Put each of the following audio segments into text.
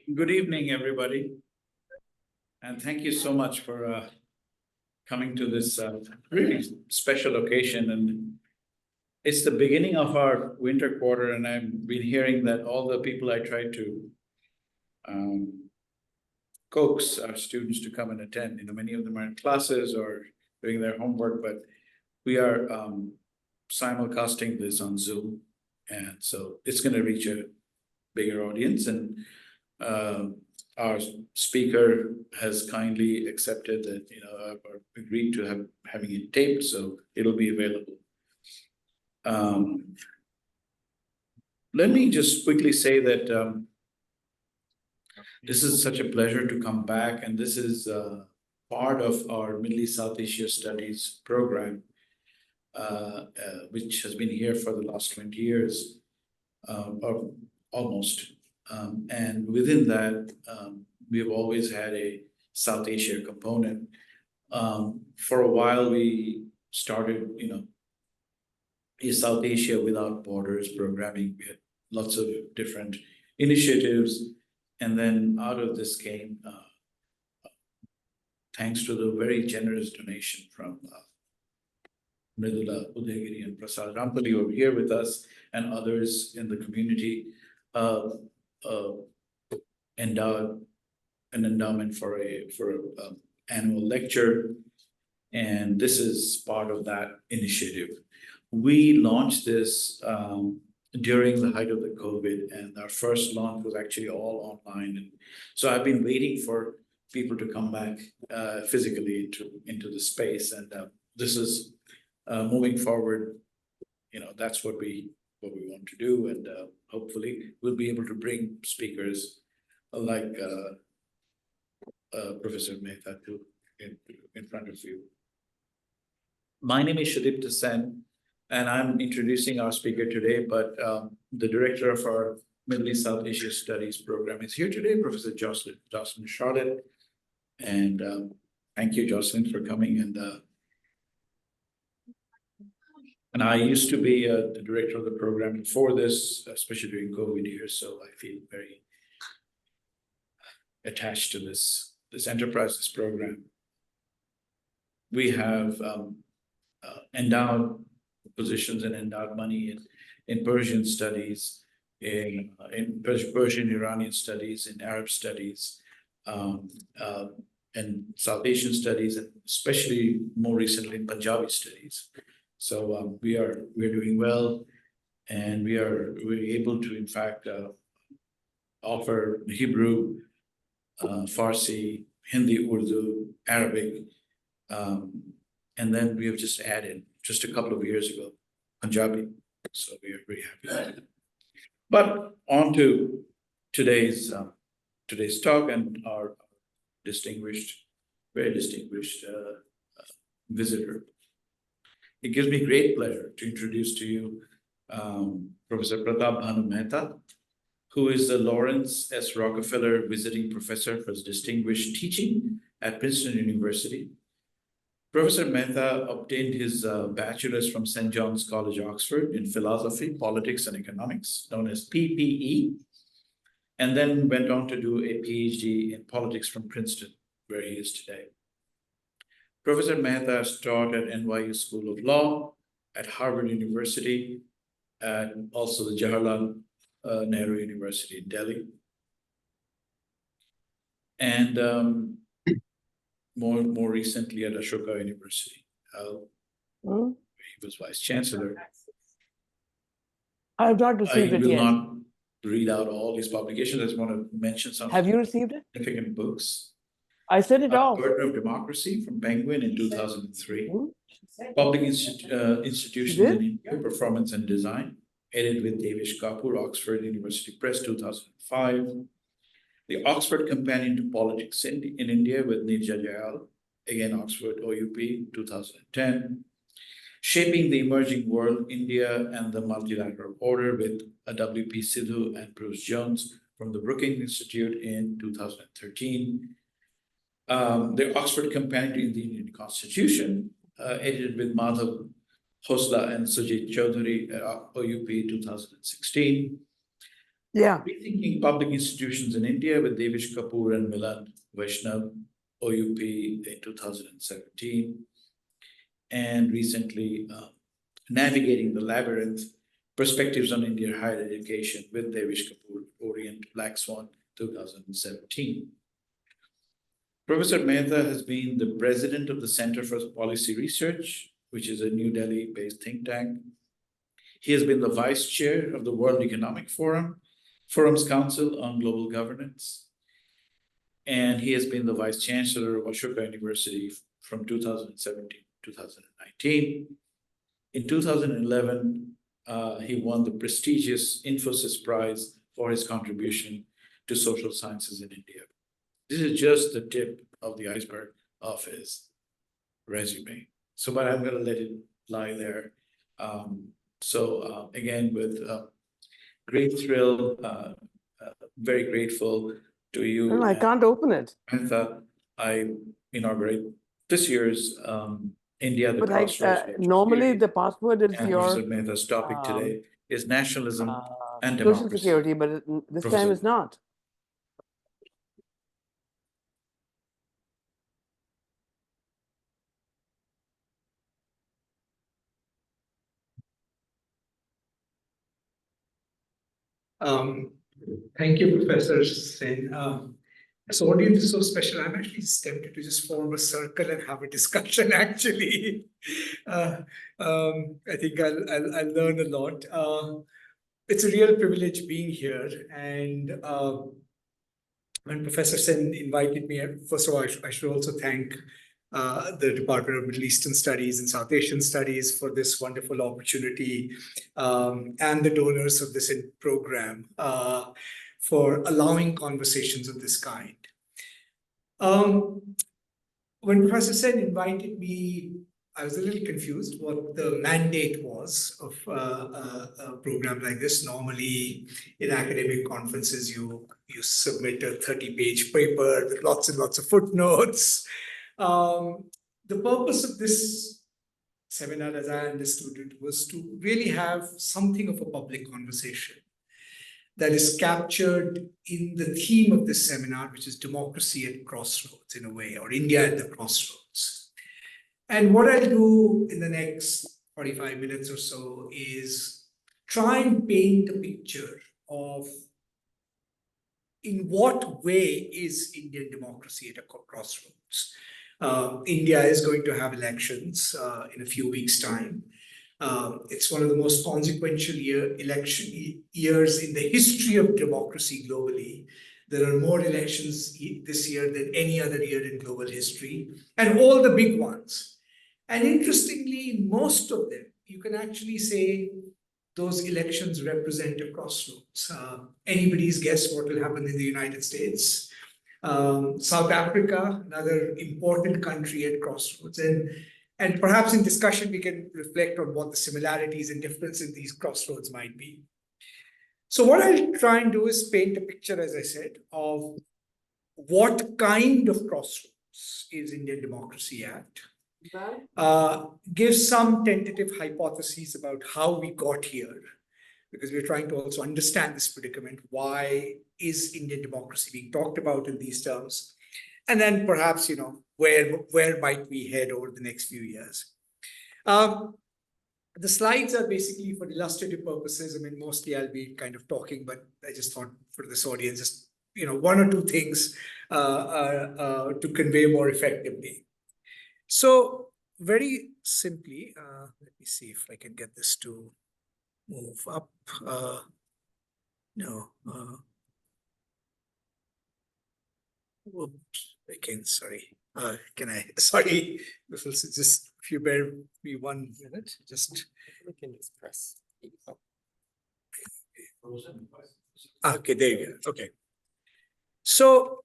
Good evening, everybody, and thank you so much for coming to this really special occasion. And it's the beginning of our winter quarter, and I've been hearing that all the people I try to um, coax our students to come and attend. Many of them are in classes or doing their homework, but we are simulcasting this on Zoom, and so it's going to reach a bigger audience. And our speaker has kindly accepted that, or agreed to having it taped, so it'll be available. Let me just quickly say that this is such a pleasure to come back, and this is part of our Middle East South Asia Studies program, which has been here for the last 20 years, or almost. And within that, we've always had a South Asia component. For a while, we started, a South Asia Without Borders programming. We had lots of different initiatives. And then out of this came, thanks to the very generous donation from Mridula Udayagiri and Prasad Rampali over here with us and others in the community, endowed an endowment for a annual lecture, and this is part of that initiative. We launched this during the height of the COVID, and our first launch was actually all online. And so I've been waiting for people to come back physically into the space, and this is moving forward. That's what we want to do, and hopefully we'll be able to bring speakers like Professor Mehta in front of you. My name is Shadipta Sen, and I'm introducing our speaker today, but the director of our Middle East South Asia Studies program is here today, Professor Jocelyn Charlotte. And thank you, Jocelyn, for coming. And I used to be the director of the program before this, especially during COVID years, so I feel very attached to this enterprise, this program. We have endowed positions and endowed money in Persian studies, in Persian Iranian studies, in Arab studies, and South Asian studies, and especially more recently in Punjabi studies. So we're doing well, and we're able to, in fact, offer Hebrew, Farsi, Hindi, Urdu, Arabic, and then we have just added, just a couple of years ago, Punjabi. So we are very happy with that. But on to today's talk and our very distinguished visitor. It gives me great pleasure to introduce to you Professor Pratap Bhanu Mehta, who is the Laurence S. Rockefeller Visiting Professor for his distinguished teaching at Princeton University. Professor Mehta obtained his bachelor's from St. John's College, Oxford, in philosophy, politics, and economics, known as PPE, and then went on to do a PhD in politics from Princeton, where he is today. Professor Mehta has taught at NYU School of Law, at Harvard University, and also the Jawaharlal Nehru University in Delhi. And more recently at Ashoka University, where he was vice chancellor. I have not received it yet. I will not read out all his publications. I just want to mention some. Have you received it? Significant books. I sent it off. Burden of Democracy from Penguin in 2003. Public Institutions in India, Performance and Design, edited with Devesh Kapoor, Oxford University Press, 2005. The Oxford Companion to Politics in India with Nirja Jayal, again Oxford OUP, 2010. Shaping the Emerging World, India and the Multilateral Order with W.P. Sidhu and Bruce Jones from the Brookings Institute in 2013. The Oxford Companion to the Indian Constitution, edited with Madhav Khosla and Sujit Chaudhary at OUP 2016. Yeah. Rethinking Public Institutions in India with Devish Kapoor and Milan Vaishnav, OUP in 2017. And recently, Navigating the Labyrinth, Perspectives on Indian Higher Education with Devish Kapoor, Orient Black Swan, 2017. Professor Mehta has been the president of the Center for Policy Research, which is a New Delhi-based think tank. He has been the vice chair of the World Economic Forum's Council on Global Governance. And he has been the vice chancellor of Ashoka University from 2017 to 2019. In 2011, he won the prestigious Infosys Prize for his contribution to social sciences in India. This is just the tip of the iceberg of his resume. So, but I'm going to let it lie there. Again, with great thrill, very grateful to you. No, I can't open it. Mehta, I inaugurate this year's India, the But Crossroads. normally the password is And your Professor Mehta's topic today is nationalism and social democracy. security, but this time it's not. Thank you, Professor Sen. So audience is so special. I'm actually tempted to just form a circle and have a discussion. Actually, I think I'll learn a lot. It's a real privilege being here. And when Professor Sen invited me, first of all, I should also thank the Department of Middle Eastern Studies and South Asian Studies for this wonderful opportunity, and the donors of this program for allowing conversations of this kind. When Professor Sen invited me, I was a little confused what the mandate was of a program like this. Normally, in academic conferences, you submit a 30-page paper with lots and lots of footnotes. The purpose of this seminar, as I understood it, was to really have something of a public conversation that is captured in the theme of this seminar, which is democracy at crossroads, in a way, or India at the crossroads. And what I'll do in the next 45 minutes or so is try and paint a picture of in what way is Indian democracy at a crossroads. India is going to have elections in a few weeks' time. It's one of the most consequential election years in the history of democracy globally. There are more elections this year than any other year in global history, and all the big ones. And interestingly, most of them, you can actually say those elections represent a crossroads. Anybody's guess what will happen in the United States. South Africa, another important country at crossroads. And perhaps in discussion, we can reflect on what the similarities and differences in these crossroads might be. So what I'll try and do is paint a picture, as I said, of what kind of crossroads is Indian democracy at. Give some tentative hypotheses about how we got here, because we're trying to also understand this predicament. Why is Indian democracy being talked about in these terms? And then perhaps, where might we head over the next few years? The slides are basically for illustrative purposes. I mean, mostly I'll be kind of talking, but I just thought for this audience, just, one or two things to convey more effectively. So very simply, let me see if I can get this to move up. Whoops, again, sorry. Sorry, just if you bear me 1 minute, just. We can just press. Okay, there you go. Okay. So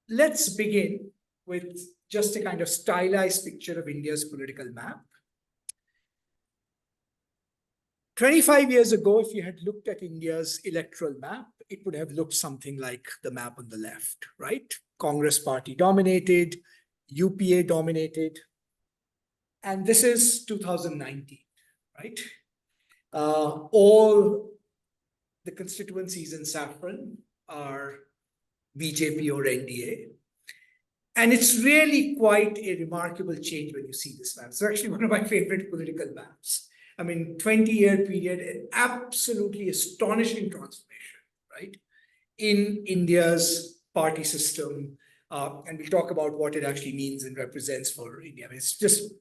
let's begin with just a kind of stylized picture of India's political map. 25 years ago, if you had looked at India's electoral map, it would have looked something like the map on the left, right? Congress party dominated, UPA dominated, and this is 2019, right? All the constituencies in saffron are BJP or NDA. And it's really quite a remarkable change when you see this map. It's actually one of my favorite political maps. I mean, 20-year period, an absolutely astonishing transformation, right? In India's party system. And we'll talk about what it actually means and represents for India. I mean, it's just,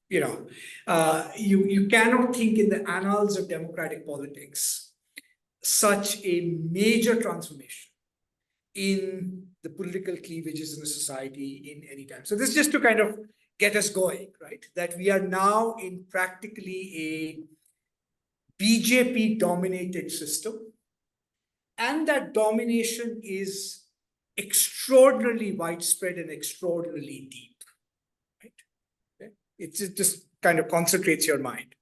you cannot think in the annals of democratic politics such a major transformation in the political cleavages in the society in any time. So this is just to kind of get us going, right? That we are now in practically a BJP-dominated system, and that domination is extraordinarily widespread and extraordinarily deep, right? Okay? It just kind of concentrates your mind.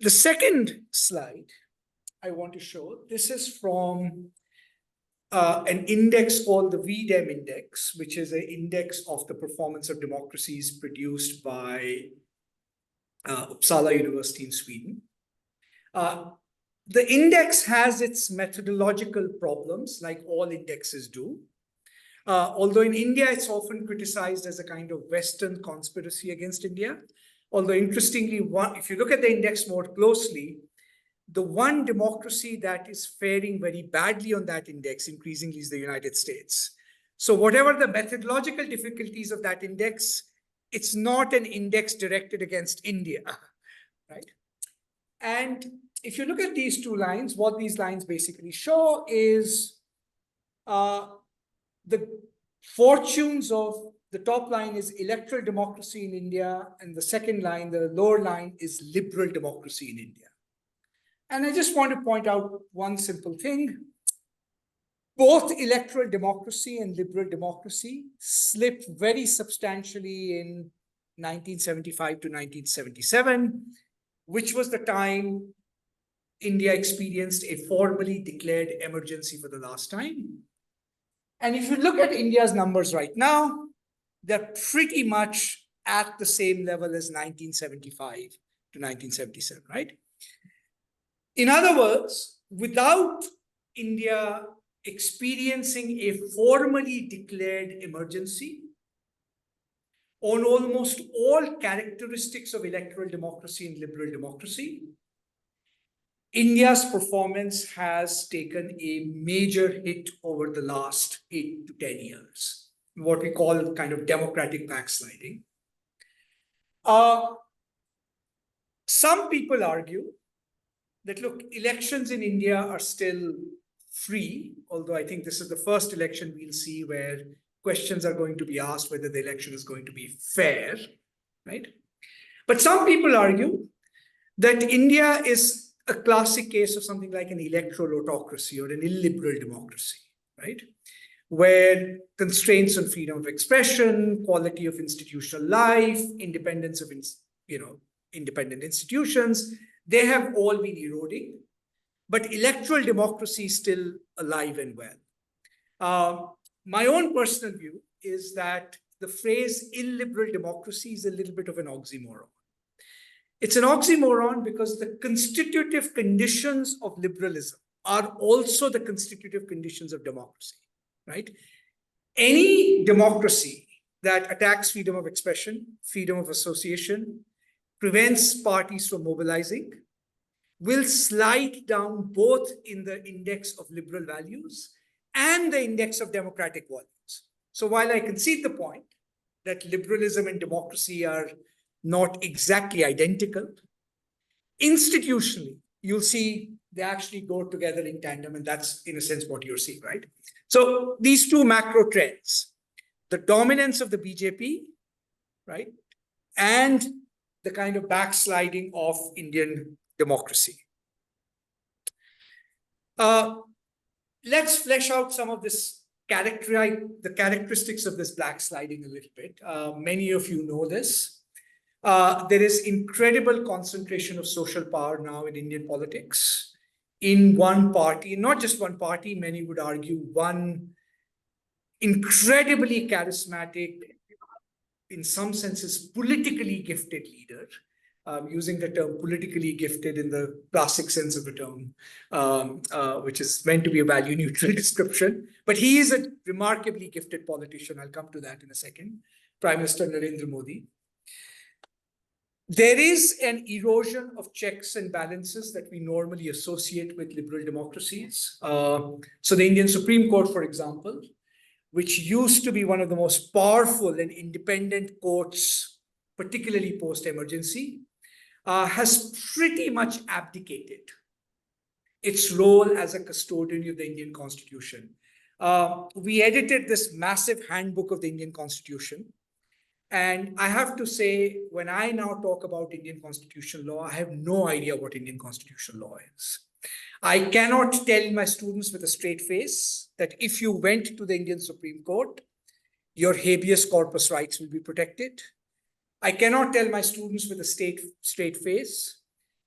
The second slide I want to show, this is from an index called the VDEM index, which is an index of the performance of democracies produced by Uppsala University in Sweden. The index has its methodological problems, like all indexes do. Although in India, it's often criticized as a kind of Western conspiracy against India. Although interestingly, if you look at the index more closely, the one democracy that is faring very badly on that index increasingly is the United States. So whatever the methodological difficulties of that index, it's not an index directed against India, right? And if you look at these two lines, what these lines basically show is the fortunes of the top line is electoral democracy in India, and the second line, the lower line, is liberal democracy in India. And I just want to point out one simple thing. Both electoral democracy and liberal democracy slipped very substantially in 1975 to 1977, which was the time India experienced a formally declared emergency for the last time. And if you look at India's numbers right now, they're pretty much at the same level as 1975 to 1977, right? In other words, without India experiencing a formally declared emergency on almost all characteristics of electoral democracy and liberal democracy, India's performance has taken a major hit over the last 8 to 10 years, what we call kind of democratic backsliding. Some people argue that, look, elections in India are still free, although I think this is the first election we'll see where questions are going to be asked whether the election is going to be fair, right? But some people argue that India is a classic case of something like an electoral autocracy or an illiberal democracy, right? Where constraints on freedom of expression, quality of institutional life, independence of independent institutions, they have all been eroding, but electoral democracy is still alive and well. My own personal view is that the phrase illiberal democracy is a little bit of an oxymoron. It's an oxymoron because the constitutive conditions of liberalism are also the constitutive conditions of democracy, right? Any democracy that attacks freedom of expression, freedom of association, prevents parties from mobilizing, will slide down both in the index of liberal values and the index of democratic values. So while I concede the point that liberalism and democracy are not exactly identical, institutionally, you'll see they actually go together in tandem, and that's in a sense what you're seeing, right? So these two macro trends, the dominance of the BJP, right, and the kind of backsliding of Indian democracy. Let's flesh out some of this the characteristics of this backsliding a little bit. Many of you know this. There is incredible concentration of social power now in Indian politics in one party, not just one party, many would argue one incredibly charismatic, in some senses politically gifted leader, using the term politically gifted in the classic sense of the term, which is meant to be a value neutral description. But he is a remarkably gifted politician. I'll come to that in a second. Prime Minister Narendra Modi. There is an erosion of checks and balances that we normally associate with liberal democracies. So the Indian Supreme Court, for example, which used to be one of the most powerful and independent courts, particularly post-emergency, has pretty much abdicated its role as a custodian of the Indian Constitution. We edited this massive handbook of the Indian Constitution. And I have to say, when I now talk about Indian constitutional law, I have no idea what Indian constitutional law is. I cannot tell my students with a straight face that if you went to the Indian Supreme Court, your habeas corpus rights will be protected. I cannot tell my students with a straight face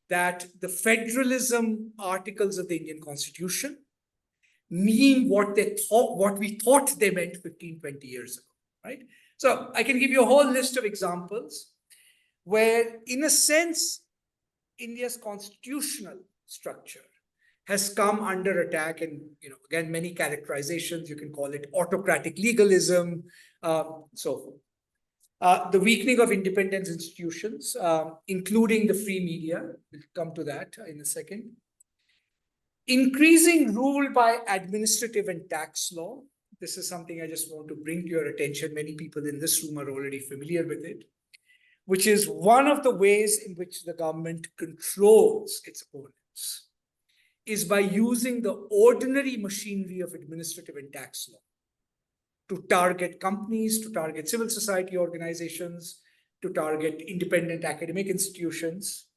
that the federalism articles of the Indian Constitution mean what we thought they meant 15, 20 years ago, right? So I can give you a whole list of examples where, in a sense, India's constitutional structure has come under attack, and again, many characterizations. You can call it autocratic legalism, so forth. The weakening of independent institutions, including the free media. We'll come to that in a second. Increasing rule by administrative and tax law. This is something I just want to bring to your attention. Many people in this room are already familiar with it, which is one of the ways in which the government controls its opponents is by using the ordinary machinery of administrative and tax law to target companies, to target civil society organizations, to target independent academic institutions.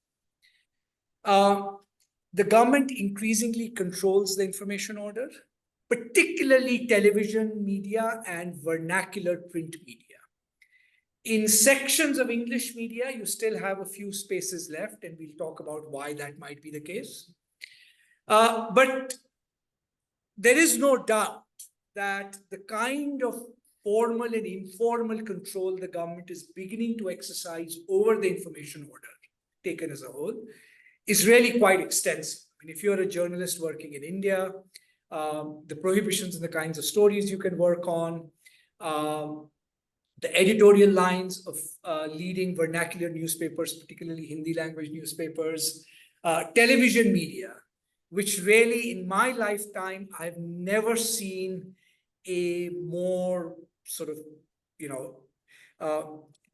The government increasingly controls the information order, particularly television media and vernacular print media. In sections of English media, you still have a few spaces left, and we'll talk about why that might be the case. But there is no doubt that the kind of formal and informal control the government is beginning to exercise over the information order, taken as a whole, is really quite extensive. I mean, if you're a journalist working in India, the prohibitions and the kinds of stories you can work on, the editorial lines of leading vernacular newspapers, particularly Hindi language newspapers, television media, which really in my lifetime, I've never seen a more sort of,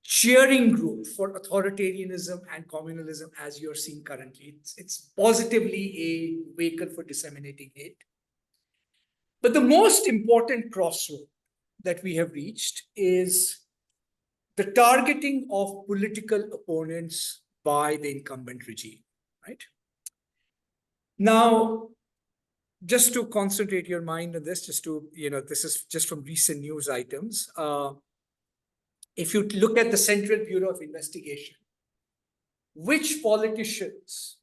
cheering group for authoritarianism and communalism as you're seeing currently. It's positively a vehicle for disseminating hate. But the most important crossroad that we have reached is the targeting of political opponents by the incumbent regime, right? Now, just to concentrate your mind on this, this is just from recent news items. If you look at the Central Bureau of Investigation, which politicians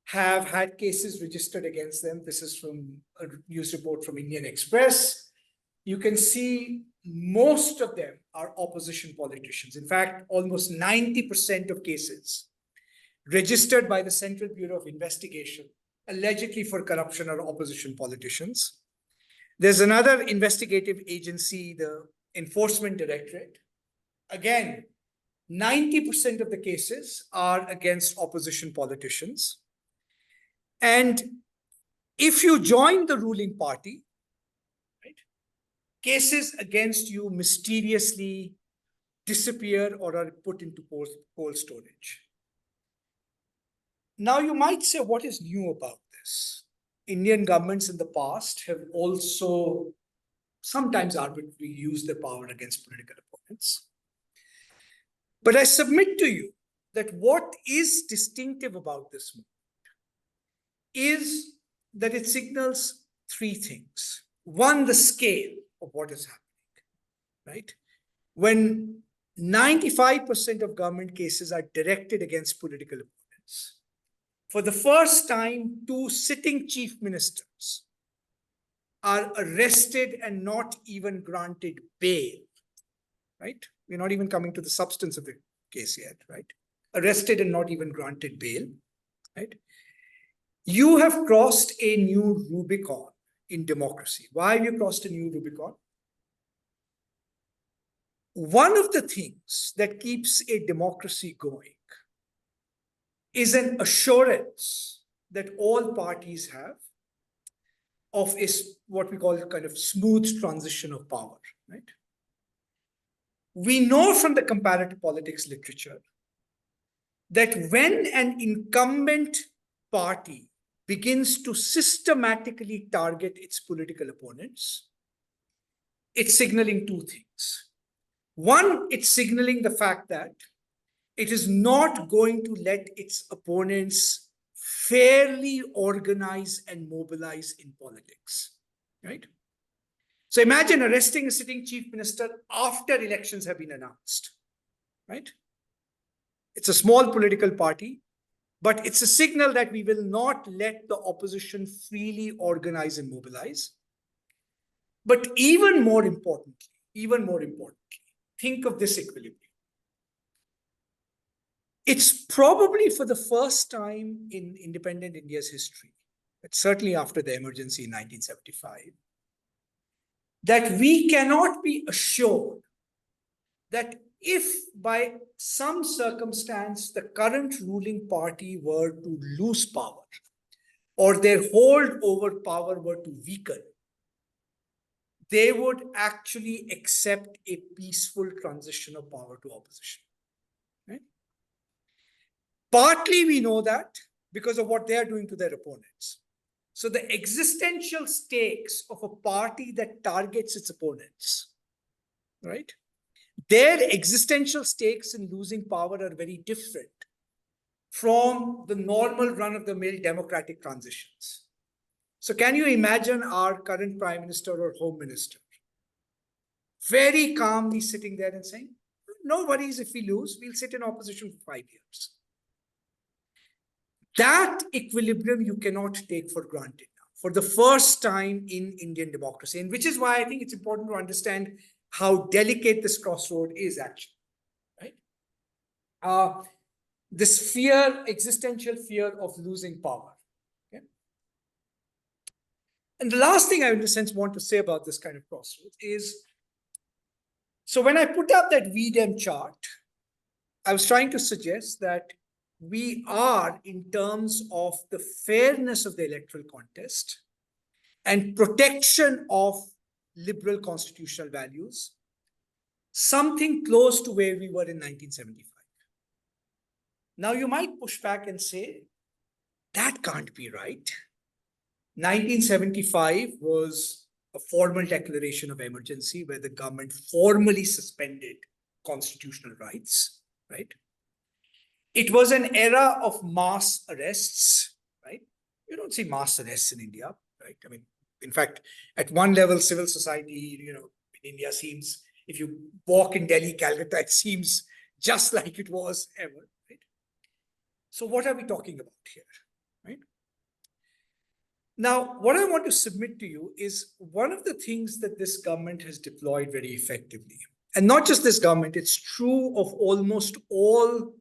have had cases registered against them? This is from a news report from Indian Express. You can see most of them are opposition politicians. In fact, almost 90% of cases registered by the Central Bureau of Investigation, allegedly for corruption, are opposition politicians. There's another investigative agency, the Enforcement Directorate. Again, 90% of the cases are against opposition politicians. And if you join the ruling party, right, cases against you mysteriously disappear or are put into cold storage. Now you might say, what is new about this? Indian governments in the past have also sometimes arbitrarily used their power against political opponents. But I submit to you that what is distinctive about this movement is that it signals three things. One, the scale of what is happening, right? When 95% of government cases are directed against political opponents, for the first time, 2 sitting chief ministers are arrested and not even granted bail, right? We're not even coming to the substance of the case yet, right? arrested and not even granted bail, right? You have crossed a new Rubicon in democracy. Why have you crossed a new Rubicon? One of the things that keeps a democracy going is an assurance that all parties have of what we call kind of smooth transition of power, right? We know from the comparative politics literature that when an incumbent party begins to systematically target its political opponents, it's signaling two things. One, it's signaling the fact that it is not going to let its opponents fairly organize and mobilize in politics, right? So imagine arresting a sitting chief minister after elections have been announced, right? It's a small political party, but it's a signal that we will not let the opposition freely organize and mobilize. But even more importantly, think of this equilibrium. It's probably for the first time in independent India's history, but certainly after the emergency in 1975, that we cannot be assured that if by some circumstance the current ruling party were to lose power or their hold over power were to weaken, they would actually accept a peaceful transition of power to opposition. Right? Partly we know that because of what they are doing to their opponents. So the existential stakes of a party that targets its opponents, right? Their existential stakes in losing power are very different from the normal run-of-the-mill democratic transitions. So can you imagine our current prime minister or home minister very calmly sitting there and saying, no worries if we lose, we'll sit in opposition for 5 years. That equilibrium you cannot take for granted now, for the first time in Indian democracy, and which is why I think it's important to understand how delicate this crossroad is actually, right? This fear, existential fear of losing power. Okay? And the last thing I, in a sense, want to say about this kind of crossroads is, so when I put up that VDEM chart, I was trying to suggest that we are, in terms of the fairness of the electoral contest and protection of liberal constitutional values, something close to where we were in 1975. Now you might push back and say, that can't be right. 1975 was a formal declaration of emergency where the government formally suspended constitutional rights, right? It was an era of mass arrests, right? You don't see mass arrests in India, right? I mean, in fact, at one level, civil society, in India seems, if you walk in Delhi, Calcutta, it seems just like it was ever, right? So what are we talking about here, right? Now, what I want to submit to you is one of the things that this government has deployed very effectively, and not just this government, it's true of almost all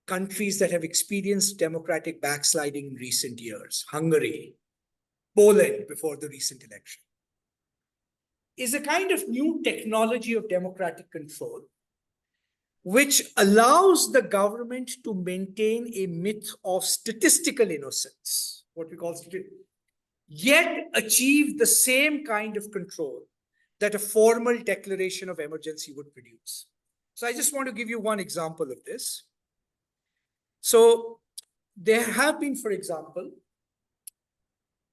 countries that have experienced democratic backsliding in recent years, Hungary, Poland before the recent election, is a kind of new technology of democratic control, which allows the government to maintain a myth of statistical innocence, what we call yet achieve the same kind of control that a formal declaration of emergency would produce. So I just want to give you one example of this. So there have been, for example,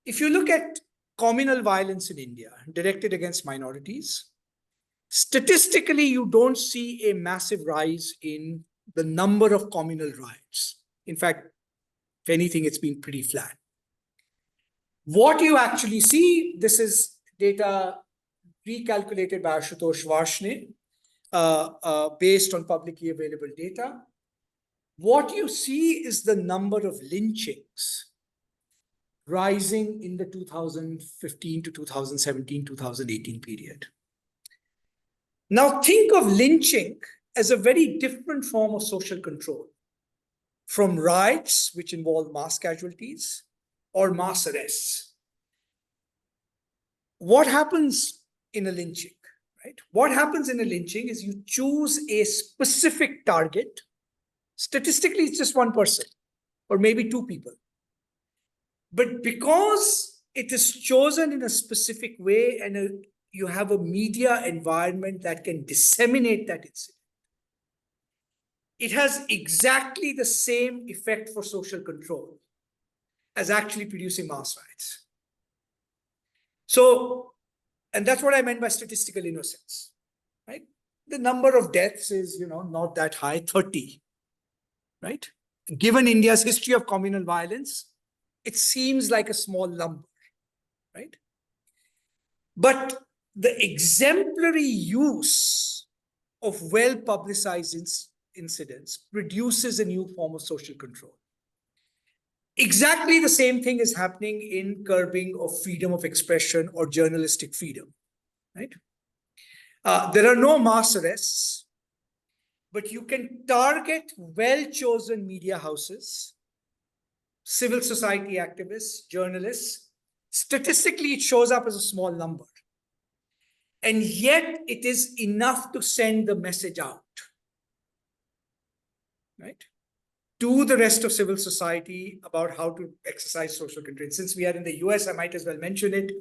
if you look at communal violence in India directed against minorities, statistically, you don't see a massive rise in the number of communal riots. In fact, if anything, it's been pretty flat. What you actually see, this is data recalculated by Ashutosh Varshney, based on publicly available data. What you see is the number of lynchings rising in the 2015 to 2017, 2018 period. Now think of lynching as a very different form of social control. from riots, which involve mass casualties, or mass arrests. What happens in a lynching, right? What happens in a lynching is you choose a specific target. Statistically, it's just one person or maybe two people. But because it is chosen in a specific way and you have a media environment that can disseminate that incident, it has exactly the same effect for social control as actually producing mass riots. So, and that's what I meant by statistical innocence, right? The number of deaths is, not that high, 30, right? Given India's history of communal violence, it seems like a small number, right? But the exemplary use of well-publicized incidents produces a new form of social control. Exactly the same thing is happening in curbing of freedom of expression or journalistic freedom, right? There are no mass arrests, but you can target well-chosen media houses, civil society activists, journalists. Statistically, it shows up as a small number. And yet it is enough to send the message out, right, to the rest of civil society about how to exercise social control. Since we are in the US, I might as well mention it.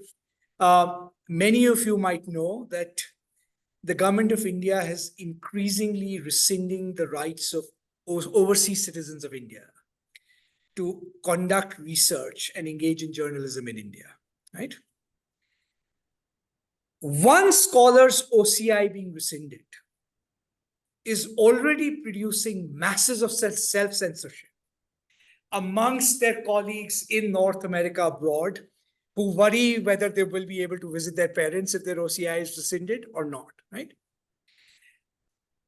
Many of you might know that the government of India has increasingly rescinding the rights of overseas citizens of India to conduct research and engage in journalism in India, right? One scholar's OCI being rescinded is already producing masses of self-censorship amongst their colleagues in North America abroad, who worry whether they will be able to visit their parents if their OCI is rescinded or not, right?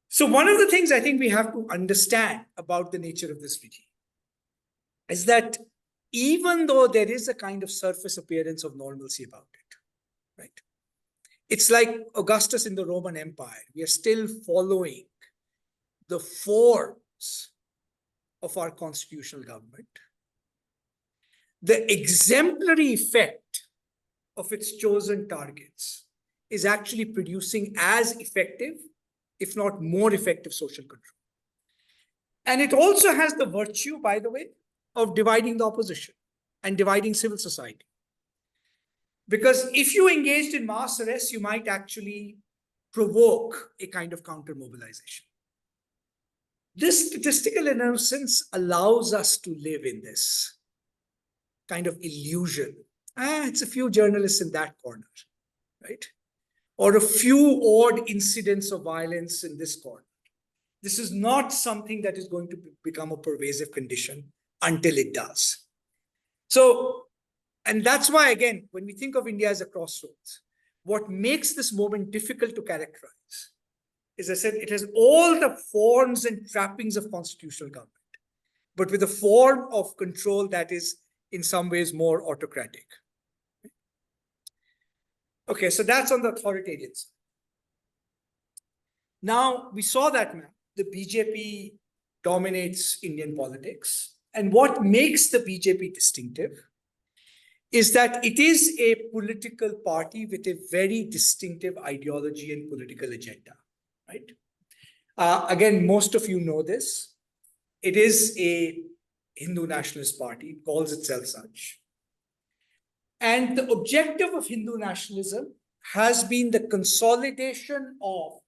So one of the things I think we have to understand about the nature of this regime is that even though there is a kind of surface appearance of normalcy about it, right? It's like Augustus in the Roman Empire. We are still following the forms of our constitutional government. The exemplary effect of its chosen targets is actually producing as effective, if not more effective, social control. And it also has the virtue, by the way, of dividing the opposition and dividing civil society. Because if you engaged in mass arrests, you might actually provoke a kind of counter-mobilization. This statistical innocence allows us to live in this kind of illusion. It's a few journalists in that corner, right? Or a few odd incidents of violence in this corner. This is not something that is going to become a pervasive condition until it does. So, and that's why, again, when we think of India as a crossroads, what makes this moment difficult to characterize is, I said, it has all the forms and trappings of constitutional government, but with a form of control that is in some ways more autocratic. Okay, so that's on the authoritarian side. Now, we saw that map. The BJP dominates Indian politics. And what makes the BJP distinctive is that it is a political party with a very distinctive ideology and political agenda, right? Again, most of you know this. It is a Hindu nationalist party, it calls itself such. And the objective of Hindu nationalism has been the consolidation of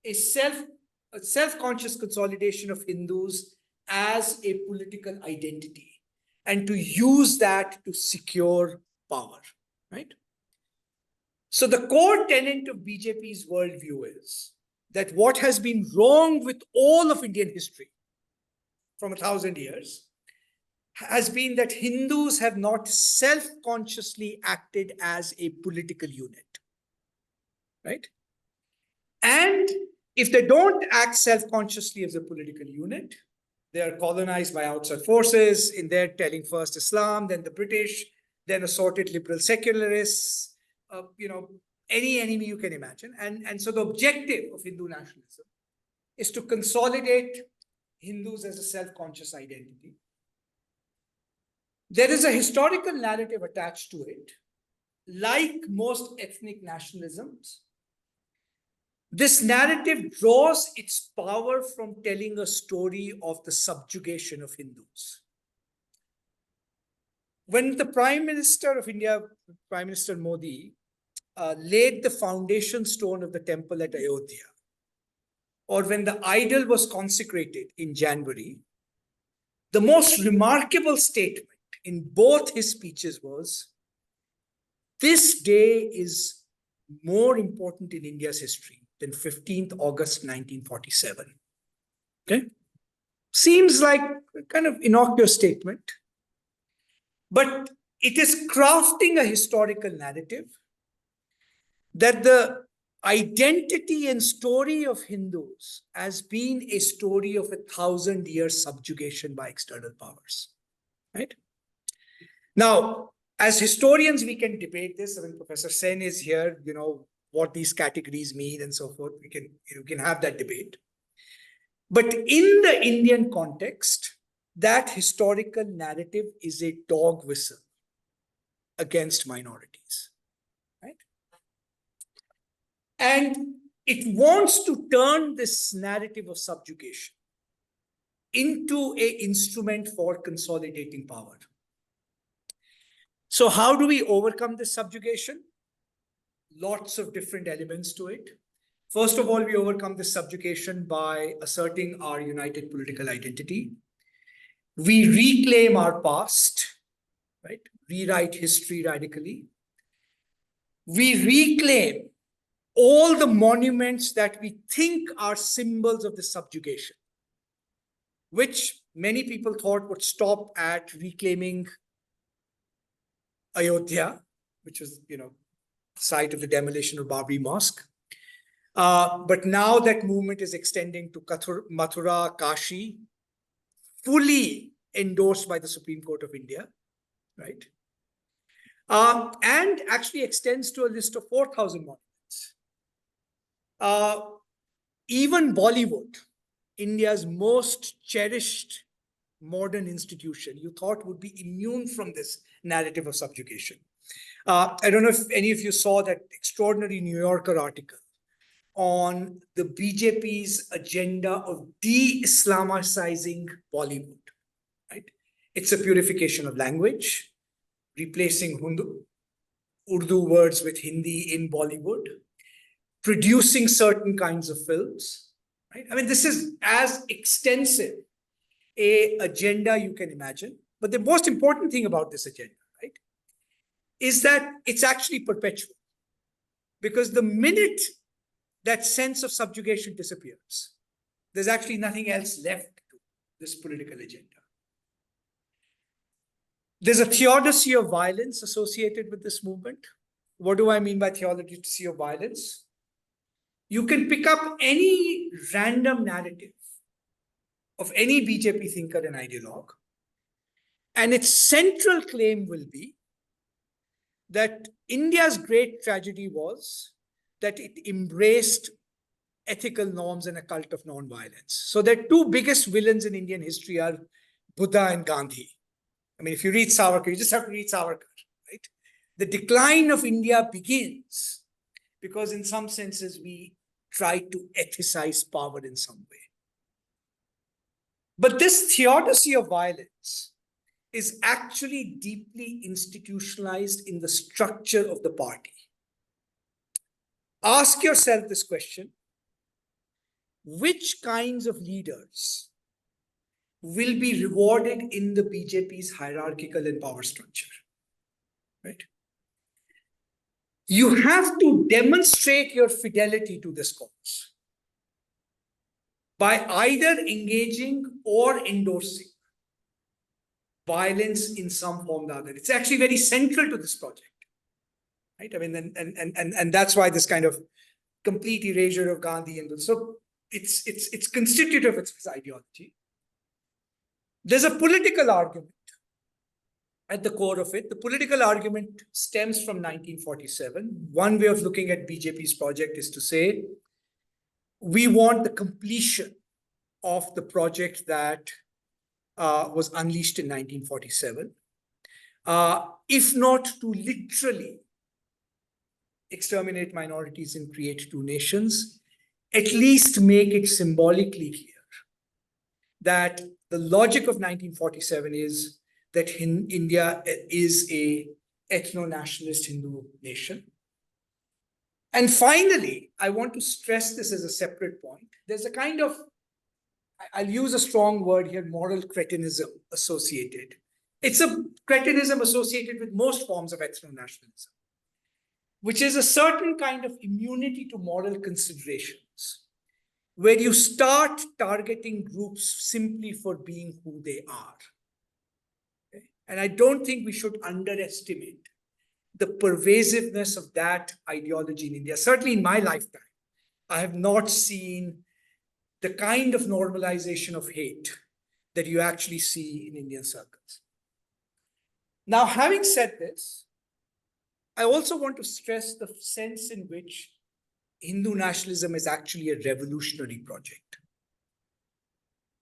a self-conscious consolidation of Hindus as a political identity, and to use that to secure power, right? So the core tenet of BJP's worldview is that what has been wrong with all of Indian history from 1,000 years has been that Hindus have not self-consciously acted as a political unit, right? And if they don't act self-consciously as a political unit, they are colonized by outside forces, in their telling first Islam, then the British, then assorted liberal secularists, any enemy you can imagine. And so the objective of Hindu nationalism is to consolidate Hindus as a self-conscious identity. There is a historical narrative attached to it. Like most ethnic nationalisms, this narrative draws its power from telling a story of the subjugation of Hindus. When the Prime Minister of India, Prime Minister Modi, laid the foundation stone of the temple at Ayodhya, or when the idol was consecrated in January, the most remarkable statement in both his speeches was, this day is more important in India's history than 15th August 1947. Okay? Seems like a kind of innocuous statement, but it is crafting a historical narrative that the identity and story of Hindus has been a story of 1,000-year subjugation by external powers, right? Now, as historians, we can debate this. I mean, Professor Sen is here, what these categories mean and so forth. We can have that debate. But in the Indian context, that historical narrative is a dog whistle against minorities, right? And it wants to turn this narrative of subjugation into an instrument for consolidating power. So how do we overcome this subjugation? Lots of different elements to it. First of all, we overcome this subjugation by asserting our united political identity. We reclaim our past, right? Rewrite history radically. We reclaim all the monuments that we think are symbols of the subjugation, which many people thought would stop at reclaiming Ayodhya, which was, site of the demolition of Babri Mosque. But now that movement is extending to Mathura, Kashi, fully endorsed by the Supreme Court of India, right? And actually extends to a list of 4,000 monuments. Even Bollywood, India's most cherished modern institution, you thought would be immune from this narrative of subjugation. I don't know if any of you saw that extraordinary New Yorker article on the BJP's agenda of de-Islamicizing Bollywood, right? It's a purification of language, replacing Urdu words with Hindi in Bollywood, producing certain kinds of films, right? I mean, this is as extensive an agenda you can imagine. But the most important thing about this agenda, right, is that it's actually perpetual. Because the minute that sense of subjugation disappears, there's actually nothing else left to this political agenda. There's a theodicy of violence associated with this movement. What do I mean by theodicy of violence? You can pick up any random narrative of any BJP thinker and ideologue, and its central claim will be that India's great tragedy was that it embraced ethical norms and a cult of non-violence. So the two biggest villains in Indian history are Buddha and Gandhi. I mean, if you read Savarkar, you just have to read Savarkar, right? The decline of India begins because in some senses we try to ethicize power in some way. But this theodicy of violence is actually deeply institutionalized in the structure of the party. Ask yourself this question: which kinds of leaders will be rewarded in the BJP's hierarchical and power structure, right? You have to demonstrate your fidelity to this cause by either engaging or endorsing violence in some form or other. It's actually very central to this project, right? I mean, and that's why this kind of complete erasure of Gandhi and so it's constitutive of its ideology. There's a political argument at the core of it. The political argument stems from 1947. One way of looking at BJP's project is to say, we want the completion of the project that was unleashed in 1947, if not to literally exterminate minorities and create two nations, at least make it symbolically clear that the logic of 1947 is that India is a ethno-nationalist Hindu nation. And finally, I want to stress this as a separate point. There's a kind of, I'll use a strong word here, moral cretinism associated. It's a cretinism associated with most forms of ethno-nationalism, which is a certain kind of immunity to moral considerations, where you start targeting groups simply for being who they are. Okay? And I don't think we should underestimate the pervasiveness of that ideology in India. Certainly in my lifetime, I have not seen the kind of normalization of hate that you actually see in Indian circles. Now, having said this, I also want to stress the sense in which Hindu nationalism is actually a revolutionary project.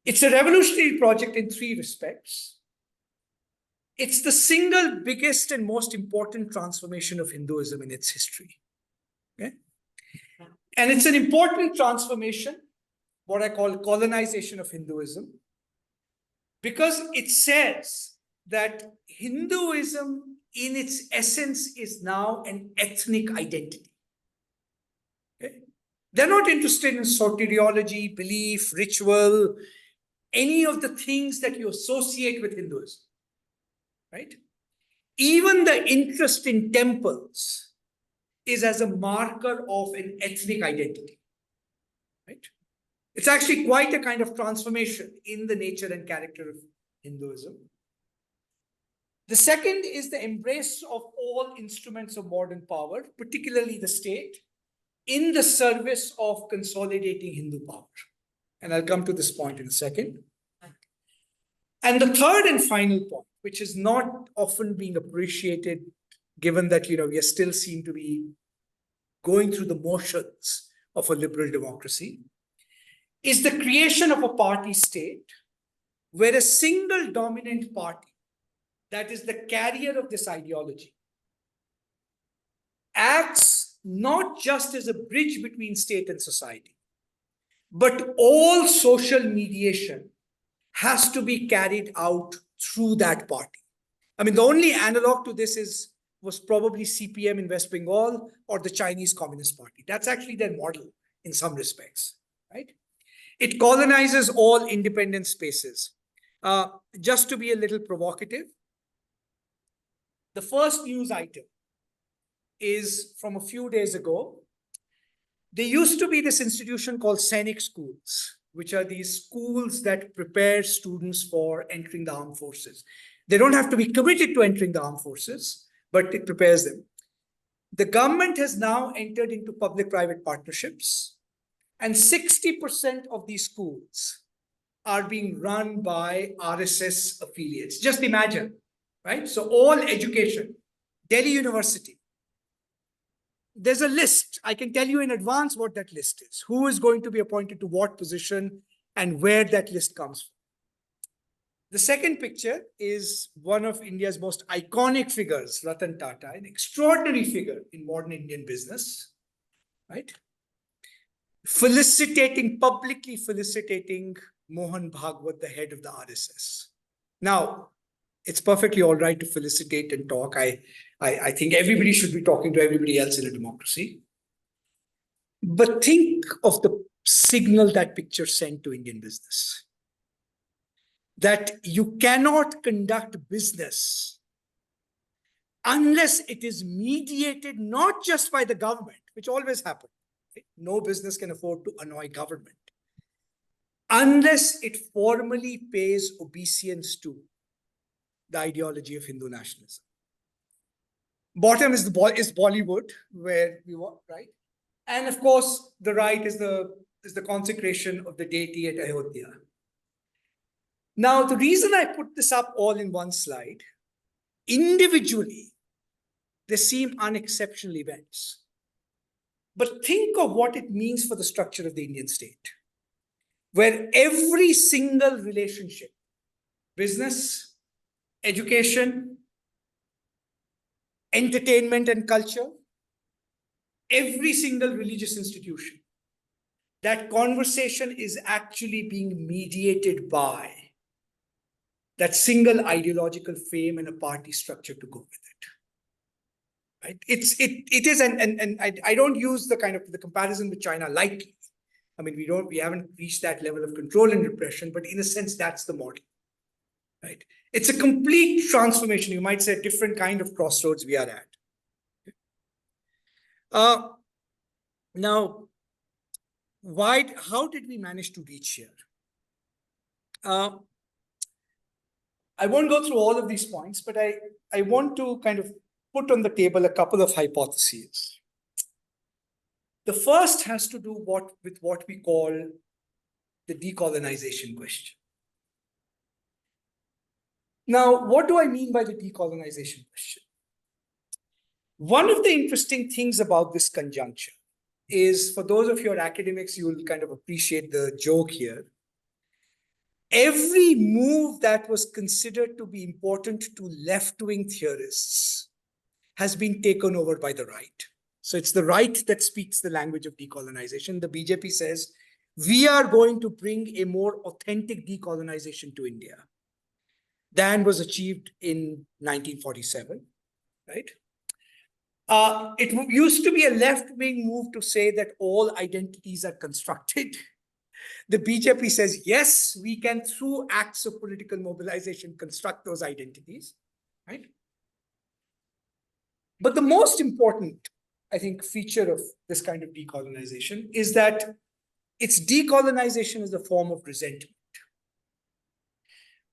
It's a revolutionary project in three respects. It's the single biggest and most important transformation of Hinduism in its history. Okay? And it's an important transformation, what I call colonization of Hinduism, because it says that Hinduism in its essence is now an ethnic identity. Okay? They're not interested in soteriology, belief, ritual, any of the things that you associate with Hinduism. Right? Even the interest in temples is as a marker of an ethnic identity. Right? It's actually quite a kind of transformation in the nature and character of Hinduism. The second is the embrace of all instruments of modern power, particularly the state, in the service of consolidating Hindu power. And I'll come to this point in a second. And the third and final point, which is not often being appreciated, given that we still seem to be going through the motions of a liberal democracy, is the creation of a party state where a single dominant party, that is the carrier of this ideology, acts not just as a bridge between state and society, but all social mediation has to be carried out through that party. I mean, the only analog to this was probably CPM in West Bengal or the Chinese Communist Party. That's actually their model in some respects, right? It colonizes all independent spaces. Just to be a little provocative, the first news item is from a few days ago. There used to be this institution called Sainik schools, which are these schools that prepare students for entering the armed forces. They don't have to be committed to entering the armed forces, but it prepares them. The government has now entered into public-private partnerships, and 60% of these schools are being run by RSS affiliates. Just imagine, right? So all education, Delhi University, there's a list. I can tell you in advance what that list is, who is going to be appointed to what position and where that list comes from. The second picture is one of India's most iconic figures, Ratan Tata, an extraordinary figure in modern Indian business, right? Publicly felicitating Mohan Bhagwat, the head of the RSS. Now, it's perfectly all right to felicitate and talk. I think everybody should be talking to everybody else in a democracy. But think of the signal that picture sent to Indian business. That you cannot conduct business unless it is mediated not just by the government, which always happens. Right? No business can afford to annoy government unless it formally pays obeisance to the ideology of Hindu nationalism. Bottom is Bollywood, where we want, right? And of course, the right is the consecration of the deity at Ayodhya. Now, the reason I put this up all in one slide, individually, they seem unexceptional events. But think of what it means for the structure of the Indian state. where every single relationship, business, education, entertainment and culture, every single religious institution, that conversation is actually being mediated by that single ideological frame and a party structure to go with it. Right? It is, and I don't use the kind of the comparison with China lightly. I mean, we haven't reached that level of control and repression, but in a sense, that's the model. Right? It's a complete transformation. You might say a different kind of crossroads we are at. Now, how did we manage to reach here? I won't go through all of these points, but I want to kind of put on the table a couple of hypotheses. The first has to do with what we call the decolonization question. Now, what do I mean by the decolonization question? One of the interesting things about this conjuncture is, for those of your academics, you will kind of appreciate the joke here. Every move that was considered to be important to left-wing theorists has been taken over by the right. So it's the right that speaks the language of decolonization. The BJP says, we are going to bring a more authentic decolonization to India than was achieved in 1947, right? It used to be a left-wing move to say that all identities are constructed. The BJP says, yes, we can, through acts of political mobilization, construct those identities, right? But the most important, I think, feature of this kind of decolonization is that its decolonization is a form of resentment.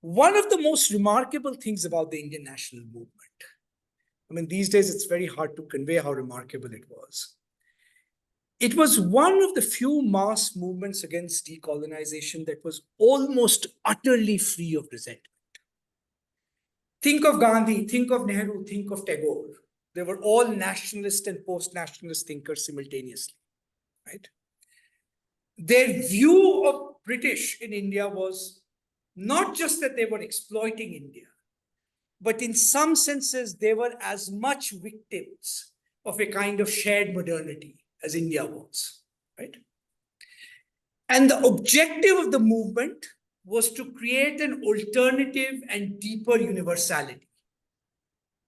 One of the most remarkable things about the Indian national movement, I mean, these days it's very hard to convey how remarkable it was. It was one of the few mass movements against decolonization that was almost utterly free of resentment. Think of Gandhi, think of Nehru, think of Tagore. They were all nationalist and post-nationalist thinkers simultaneously, right? Their view of British in India was not just that they were exploiting India, but in some senses, they were as much victims of a kind of shared modernity as India was, right? And the objective of the movement was to create an alternative and deeper universality.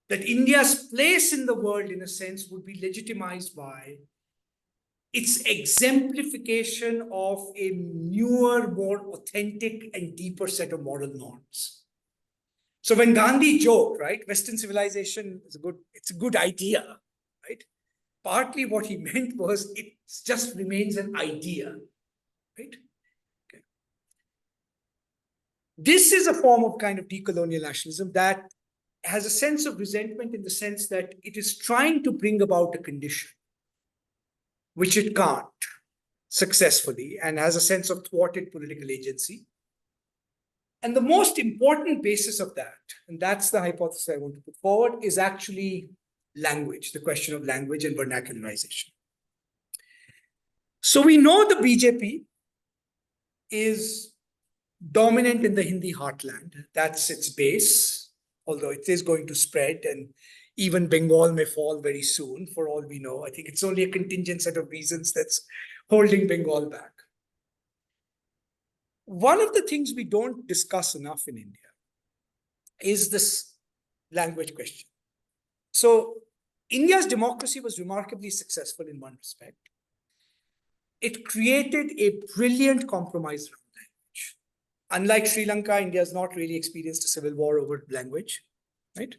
That India's place in the world, in a sense, would be legitimized by its exemplification of a newer, more authentic and deeper set of moral norms. So when Gandhi joked, right, Western civilization is it's a good idea, right? Partly what he meant was it just remains an idea, right? Okay. This is a form of kind of decolonial nationalism that has a sense of resentment, in the sense that it is trying to bring about a condition which it can't successfully, and has a sense of thwarted political agency. And the most important basis of that, and that's the hypothesis I want to put forward, is actually language, the question of language and vernacularization. So we know the BJP is dominant in the Hindi heartland. That's its base, although it is going to spread, and even Bengal may fall very soon, for all we know. I think it's only a contingent set of reasons that's holding Bengal back. One of the things we don't discuss enough in India is this language question. So India's democracy was remarkably successful in one respect. It created a brilliant compromise around language. Unlike Sri Lanka, India has not really experienced a civil war over language, right?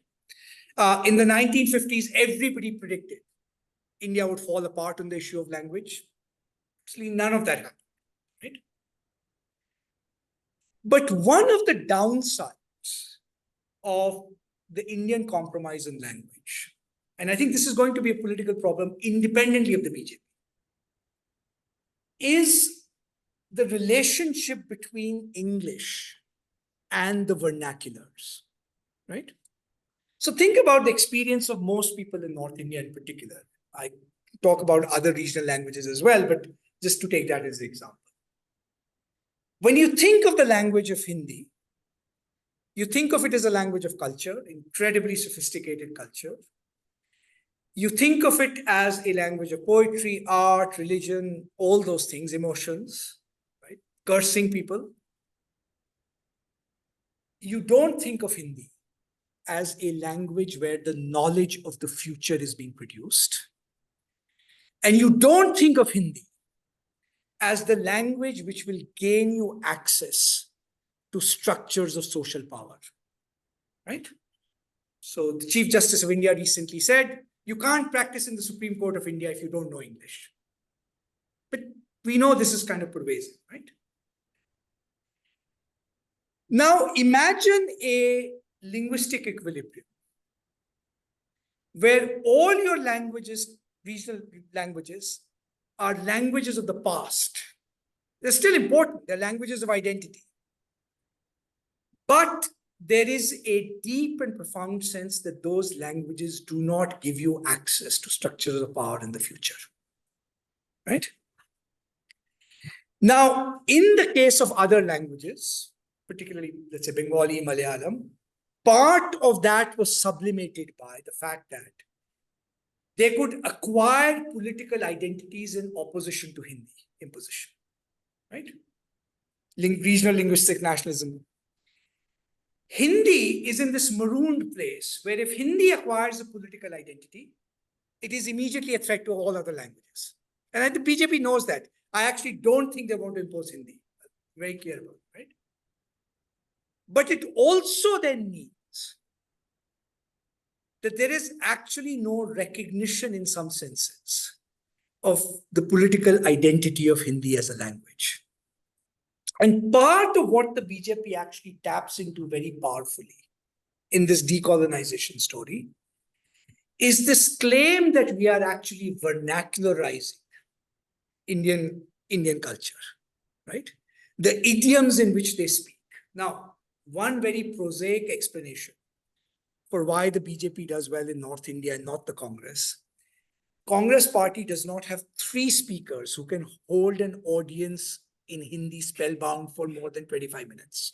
In the 1950s, everybody predicted India would fall apart on the issue of language. Actually, none of that happened, right? But one of the downsides of the Indian compromise on language, and I think this is going to be a political problem independently of the BJP, is the relationship between English and the vernaculars, right? So think about the experience of most people in North India in particular. I talk about other regional languages as well, but just to take that as the example. When you think of the language of Hindi, you think of it as a language of culture, incredibly sophisticated culture. You think of it as a language of poetry, art, religion, all those things, emotions, right? Cursing people. You don't think of Hindi as a language where the knowledge of the future is being produced. And you don't think of Hindi as the language which will gain you access to structures of social power, right? So the Chief Justice of India recently said, you can't practice in the Supreme Court of India if you don't know English. But we know this is kind of pervasive, right? Now imagine a linguistic equilibrium where all your languages, regional languages, are languages of the past. They're still important, they're languages of identity. But there is a deep and profound sense that those languages do not give you access to structures of power in the future, right? Now, in the case of other languages, particularly, let's say, Bengali, Malayalam, part of that was sublimated by the fact that they could acquire political identities in opposition to Hindi imposition, right? Regional linguistic nationalism. Hindi is in this marooned place where if Hindi acquires a political identity, it is immediately a threat to all other languages. And the BJP knows that. I actually don't think they want to impose Hindi. I'm very clear about it, right? But it also then means that there is actually no recognition in some senses of the political identity of Hindi as a language. And part of what the BJP actually taps into very powerfully in this decolonization story is this claim that we are actually vernacularizing Indian culture, right? The idioms in which they speak. Now, one very prosaic explanation for why the BJP does well in North India and not the Congress. Congress party does not have 3 speakers who can hold an audience in Hindi spellbound for more than 25 minutes.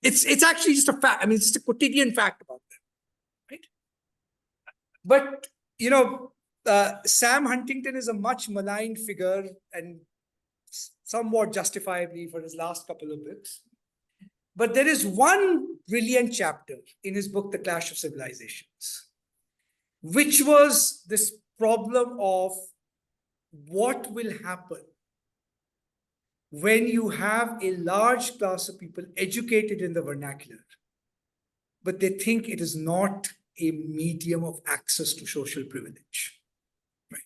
It's actually just a fact. I mean, it's just a quotidian fact about them, right? But, you know, Sam Huntington is a much maligned figure and somewhat justifiably for his last couple of books. But there is one brilliant chapter in his book, The Clash of Civilizations, which was this problem of what will happen when you have a large class of people educated in the vernacular, but they think it is not a medium of access to social privilege, right?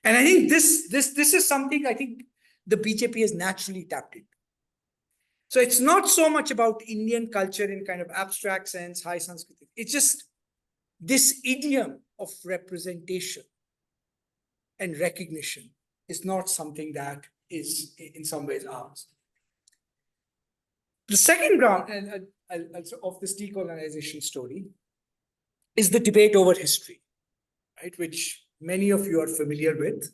And I think this is something I think the BJP has naturally tapped into. So it's not so much about Indian culture in kind of abstract sense, high Sanskrit. It's just this idiom of representation and recognition is not something that is in some ways ours. The second ground of this decolonization story is the debate over history, right? Which many of you are familiar with.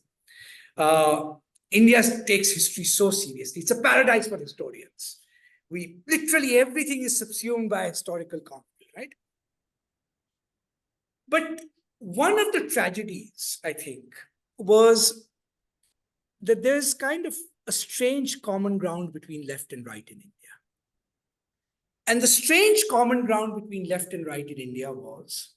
India takes history so seriously. It's a paradise for historians. Literally everything is subsumed by historical conflict, right? But one of the tragedies, I think, was that there's kind of a strange common ground between left and right in India. And the strange common ground between left and right in India was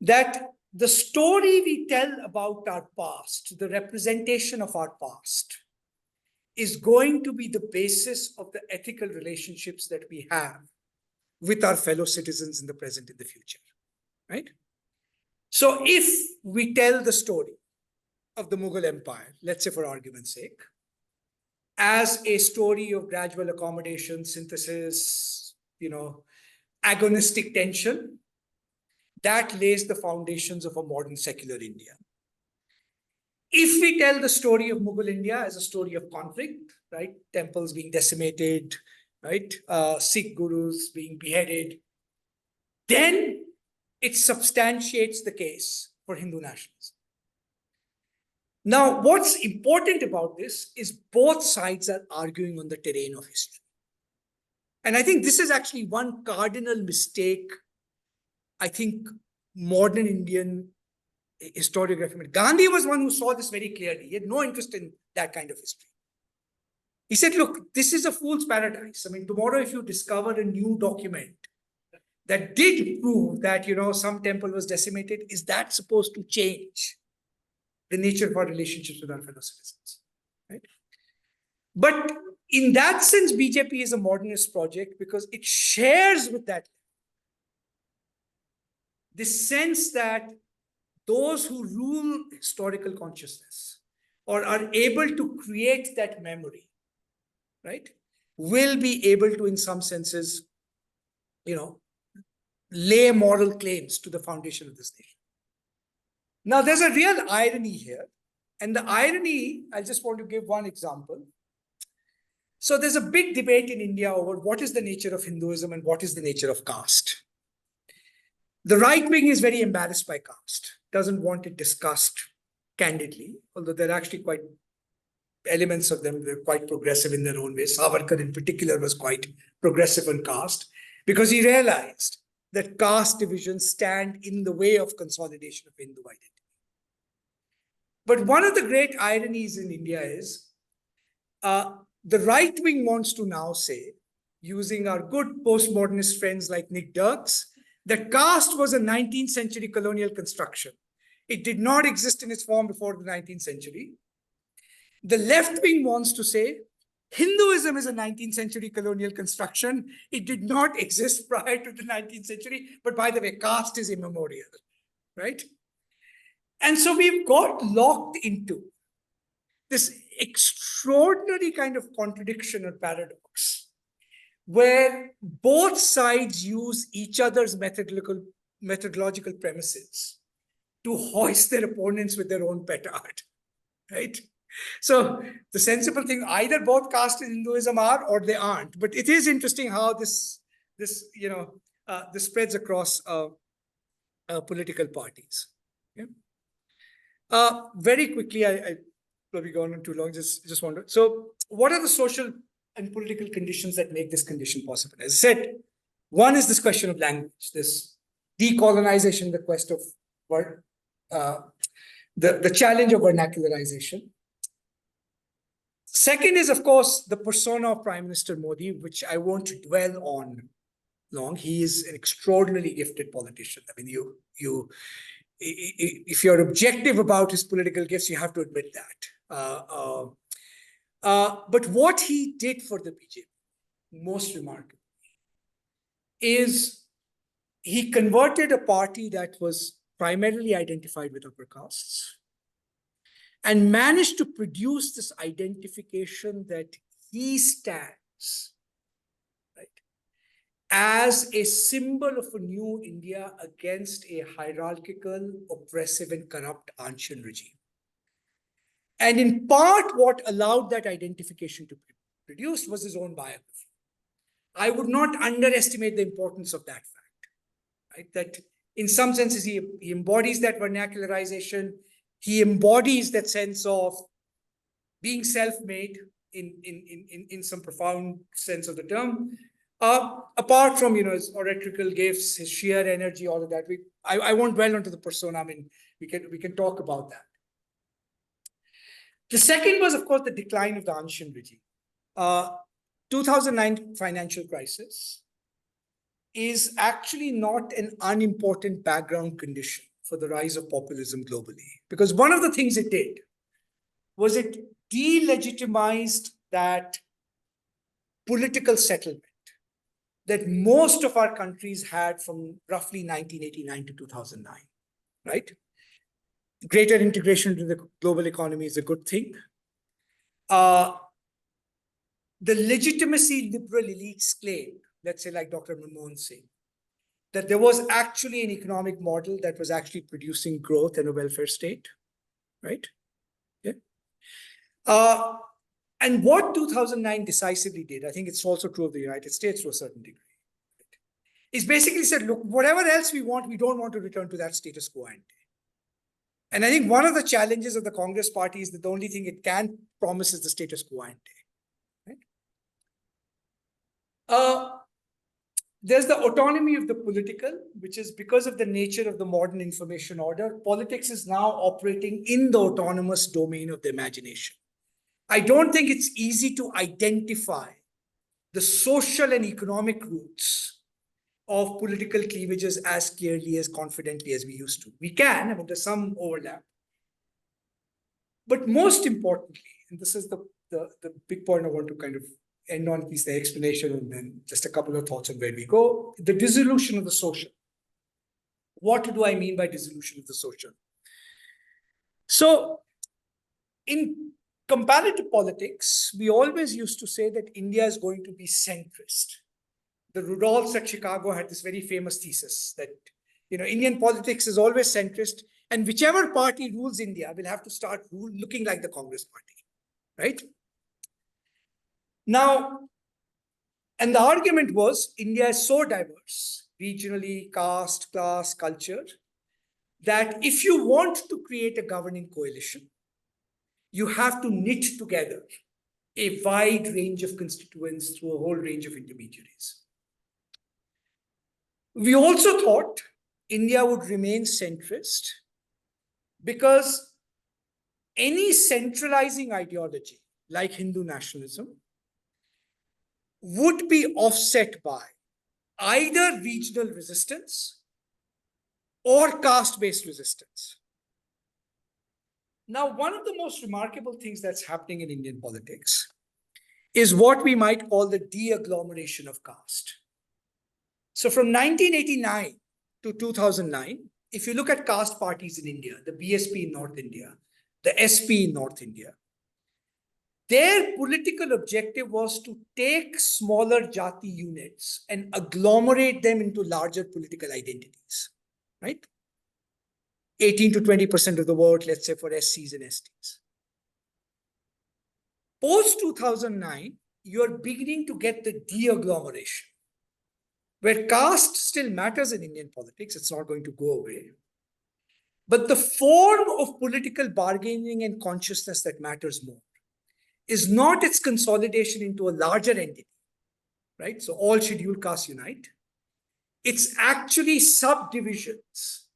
that the story we tell about our past, the representation of our past, is going to be the basis of the ethical relationships that we have with our fellow citizens in the present and the future, right? So if we tell the story of the Mughal Empire, let's say for argument's sake, as a story of gradual accommodation, synthesis, agonistic tension, that lays the foundations of a modern secular India. If we tell the story of Mughal India as a story of conflict, right? Temples being decimated, right? Sikh gurus being beheaded, then it substantiates the case for Hindu nationalism. Now, what's important about this is both sides are arguing on the terrain of history. And I think this is actually one cardinal mistake, I think, modern Indian historiography made. Gandhi was one who saw this very clearly. He had no interest in that kind of history. He said, look, this is a fool's paradise. I mean, tomorrow, if you discover a new document that did prove that, some temple was decimated, is that supposed to change the nature of our relationships with our fellow citizens? Right? But in that sense, BJP is a modernist project because it shares with that this sense that those who rule historical consciousness or are able to create that memory, right, will be able to, in some senses, lay moral claims to the foundation of this nation. Now, there's a real irony here. And the irony, I just want to give one example. So there's a big debate in India over what is the nature of Hinduism and what is the nature of caste. The right wing is very embarrassed by caste, doesn't want it discussed candidly, although there are actually quite elements of them, they're quite progressive in their own way. Savarkar in particular was quite progressive on caste because he realized that caste divisions stand in the way of consolidation of Hindu identity. But one of the great ironies in India is the right wing wants to now say, using our good postmodernist friends like Nick Dirks, that caste was a 19th century colonial construction. It did not exist in its form before the 19th century. The left wing wants to say Hinduism is a 19th century colonial construction. It did not exist prior to the 19th century, but by the way, caste is immemorial, right? And so we've got locked into this extraordinary kind of contradiction or paradox where both sides use each other's methodological premises to hoist their opponents with their own petard, right? So the sensible thing, either both caste and Hinduism are or they aren't. But it is interesting how this spreads across political parties. Yeah? Very quickly, I probably gone on too long. Just wonder. So, what are the social and political conditions that make this condition possible? As I said, one is this question of language, this decolonization, the quest of word, the challenge of vernacularization. Second is, of course, the persona of Prime Minister Modi, which I won't dwell on long. He is an extraordinarily gifted politician. I mean, if you're objective about his political gifts, you have to admit that. But what he did for the BJP, most remarkable, is he converted a party that was primarily identified with upper castes and managed to produce this identification that he stands, right, as a symbol of a new India against a hierarchical, oppressive, and corrupt ancient regime. And in part, what allowed that identification to be produced was his own biography. I would not underestimate the importance of that fact, right? That in some senses, he embodies that vernacularization. He embodies that sense of being self-made in some profound sense of the term. Apart from his oratorical gifts, his sheer energy, all of that, I won't dwell onto the persona. I mean, we can talk about that. The second was, of course, the decline of the ancient regime. 2009 financial crisis is actually not an unimportant background condition for the rise of populism globally. Because one of the things it did was it delegitimized that political settlement that most of our countries had from roughly 1989 to 2009, right? Greater integration into the global economy is a good thing. The legitimacy liberal elites claim, let's say like Dr. Manmohan Singh, that there was actually an economic model that was actually producing growth and a welfare state, right? Yeah. And what 2009 decisively did, I think it's also true of the United States to a certain degree, right, is basically said, look, whatever else we want, we don't want to return to that status quo ante. And I think one of the challenges of the Congress party is that the only thing it can promise is the status quo ante. Right? There's the autonomy of the political, which is because of the nature of the modern information order, politics is now operating in the autonomous domain of the imagination. I don't think it's easy to identify the social and economic roots of political cleavages as clearly, as confidently as we used to. We can, I mean, there's some overlap. But most importantly, and this is the big point I want to kind of end on, at least the explanation, and then just a couple of thoughts on where we go, the dissolution of the social. What do I mean by dissolution of the social? So, in comparative politics, we always used to say that India is going to be centrist. The Rudolphs at Chicago had this very famous thesis that, Indian politics is always centrist, and whichever party rules India will have to start looking like the Congress party, right? Now, and the argument was India is so diverse, regionally, caste, class, culture, that if you want to create a governing coalition, you have to knit together a wide range of constituents through a whole range of intermediaries. We also thought India would remain centrist because any centralizing ideology like Hindu nationalism would be offset by either regional resistance or caste-based resistance. Now, one of the most remarkable things that's happening in Indian politics is what we might call the de-agglomeration of caste. So from 1989 to 2009, if you look at caste parties in India, the BSP in North India, the SP in North India, their political objective was to take smaller Jati units and agglomerate them into larger political identities, right? 18 to 20% of the vote, let's say, for SCs and STs. Post 2009, you're beginning to get the de-agglomeration, where caste still matters in Indian politics. It's not going to go away. But the form of political bargaining and consciousness that matters more is not its consolidation into a larger entity, right? So all scheduled castes unite. It's actually subdivisions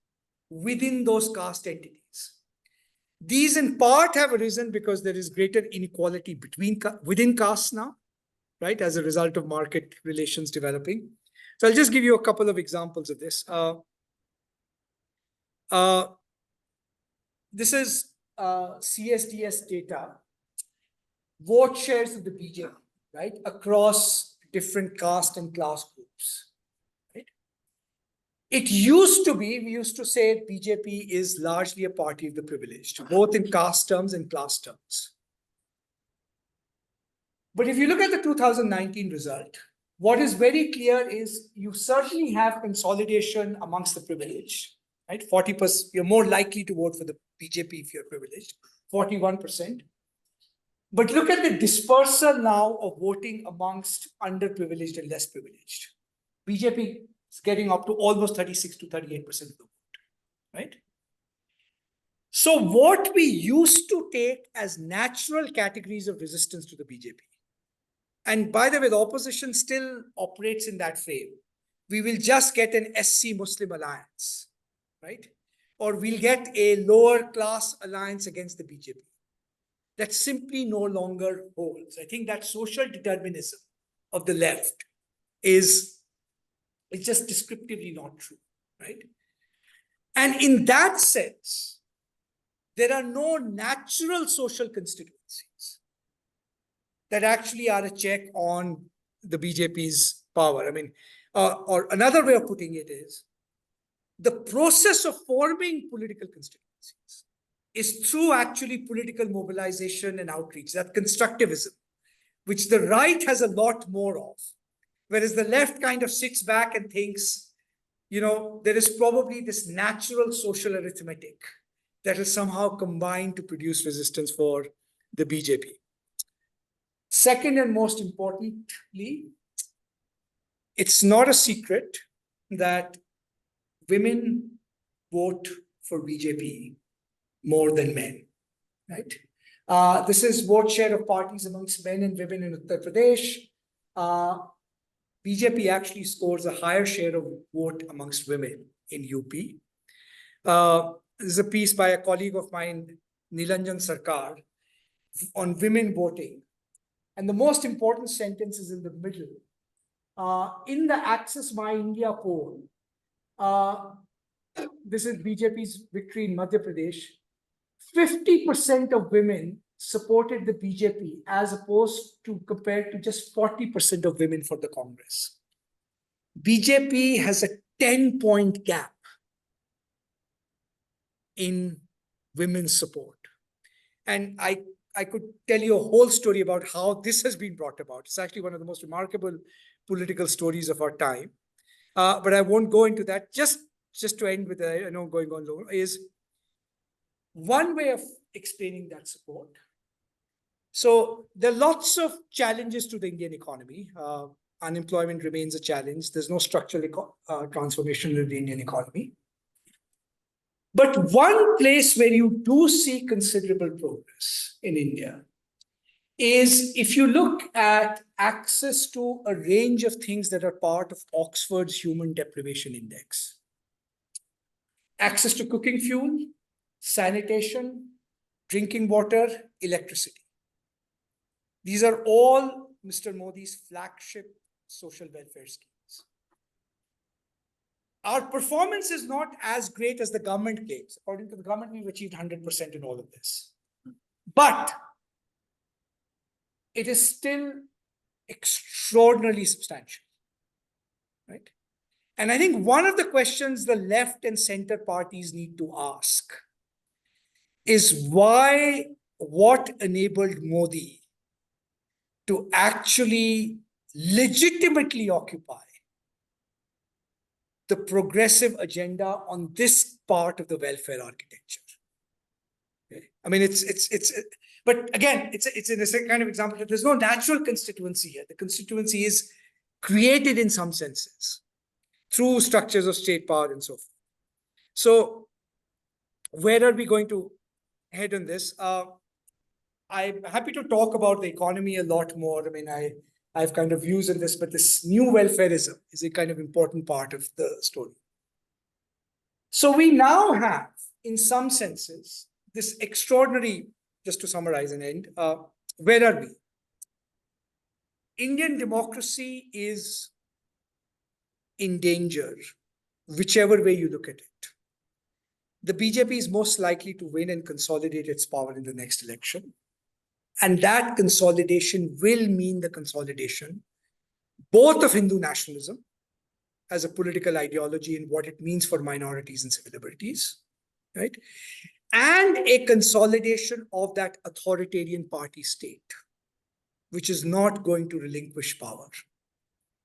within those caste entities. These in part have arisen because there is greater inequality within castes now, right, as a result of market relations developing. So I'll just give you a couple of examples of this. This is CSDS data, vote shares of the BJP, right, across different caste and class groups. Right? It used to be, we used to say BJP is largely a party of the privileged, both in caste terms and class terms. But if you look at the 2019 result, what is very clear is you certainly have consolidation amongst the privileged, right? 40%, you're more likely to vote for the BJP if you're privileged, 41%. But look at the dispersal now of voting amongst underprivileged and less privileged. BJP is getting up to almost 36 to 38% of the vote, right? So what we used to take as natural categories of resistance to the BJP, and by the way, the opposition still operates in that frame. We will just get an SC Muslim alliance, right? Or we'll get a lower class alliance against the BJP. That simply no longer holds. I think that social determinism of the left is just descriptively not true, right? And in that sense, there are no natural social constituencies that actually are a check on the BJP's power. I mean, or another way of putting it is, the process of forming political constituencies is through actually political mobilization and outreach, that constructivism, which the right has a lot more of, whereas the left kind of sits back and thinks, there is probably this natural social arithmetic that is somehow combined to produce resistance for the BJP. Second and most importantly, it's not a secret that women vote for BJP more than men, right? This is vote share of parties amongst men and women in Uttar Pradesh. BJP actually scores a higher share of vote amongst women in UP. This is a piece by a colleague of mine, Nilanjan Sarkar, on women voting. And the most important sentence is in the middle. In the Access My India poll, this is BJP's victory in Madhya Pradesh, 50% of women supported the BJP as opposed to compared to just 40% of women for the Congress. BJP has a 10-point gap in women's support. And I could tell you a whole story about how this has been brought about. It's actually one of the most remarkable political stories of our time. But I won't go into that. Just to end with, I know going on long, is one way of explaining that support. So there are lots of challenges to the Indian economy. Unemployment remains a challenge. There's no structural transformation in the Indian economy. But one place where you do see considerable progress in India is if you look at access to a range of things that are part of Oxford's Human Deprivation Index. Access to cooking fuel, sanitation, drinking water, electricity. These are all Mr. Modi's flagship social welfare schemes. Our performance is not as great as the government claims. According to the government, we've achieved 100% in all of this. But it is still extraordinarily substantial, right? And I think one of the questions the left and center parties need to ask is what enabled Modi to actually legitimately occupy the progressive agenda on this part of the welfare architecture. Okay. I mean, but again, it's in a kind of example that there's no natural constituency here. The constituency is created in some senses through structures of state power and so forth. So where are we going to head on this? I'm happy to talk about the economy a lot more. I mean, I have kind of views on this, but this new welfareism is a kind of important part of the story. So we now have, in some senses, this extraordinary, just to summarize and end, where are we? Indian democracy is in danger, whichever way you look at it. The BJP is most likely to win and consolidate its power in the next election. And that consolidation will mean the consolidation both of Hindu nationalism as a political ideology and what it means for minorities and civil liberties, right? And a consolidation of that authoritarian party state, which is not going to relinquish power,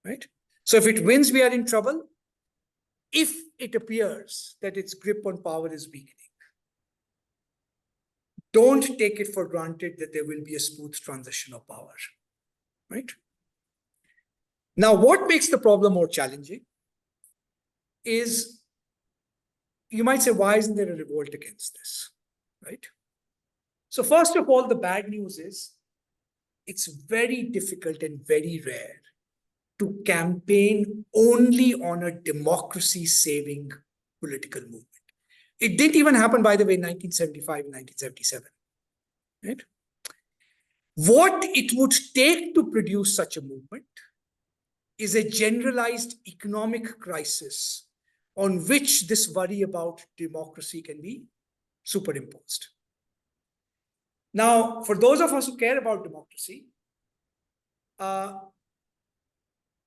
right? So if it wins, we are in trouble. If it appears that its grip on power is weakening, don't take it for granted that there will be a smooth transition of power, right? Now, what makes the problem more challenging is, you might say, why isn't there a revolt against this, right? So first of all, the bad news is it's very difficult and very rare to campaign only on a democracy-saving political movement. It didn't even happen, by the way, in 1975 and 1977, right? What it would take to produce such a movement is a generalized economic crisis on which this worry about democracy can be superimposed. Now, for those of us who care about democracy,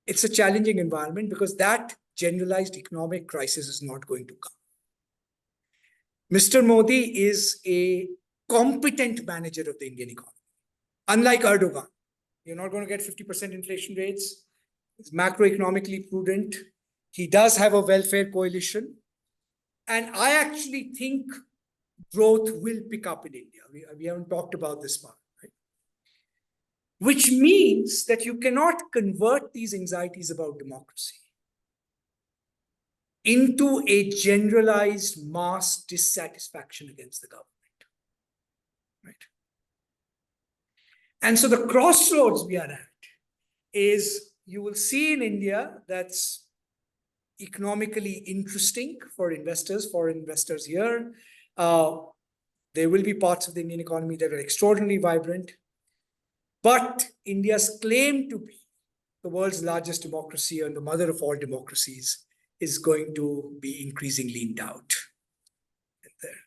it's a challenging environment because that generalized economic crisis is not going to come. Mr. Modi is a competent manager of the Indian economy. Unlike Erdogan, you're not going to get 50% inflation rates. He's macroeconomically prudent. He does have a welfare coalition. And I actually think growth will pick up in India. We haven't talked about this part, right? Which means that you cannot convert these anxieties about democracy into a generalized mass dissatisfaction against the government. And so the crossroads we are at is you will see in India that's economically interesting for investors, foreign investors here. There will be parts of the Indian economy that are extraordinarily vibrant. But India's claim to be the world's largest democracy and the mother of all democracies is going to be increasingly in doubt. There.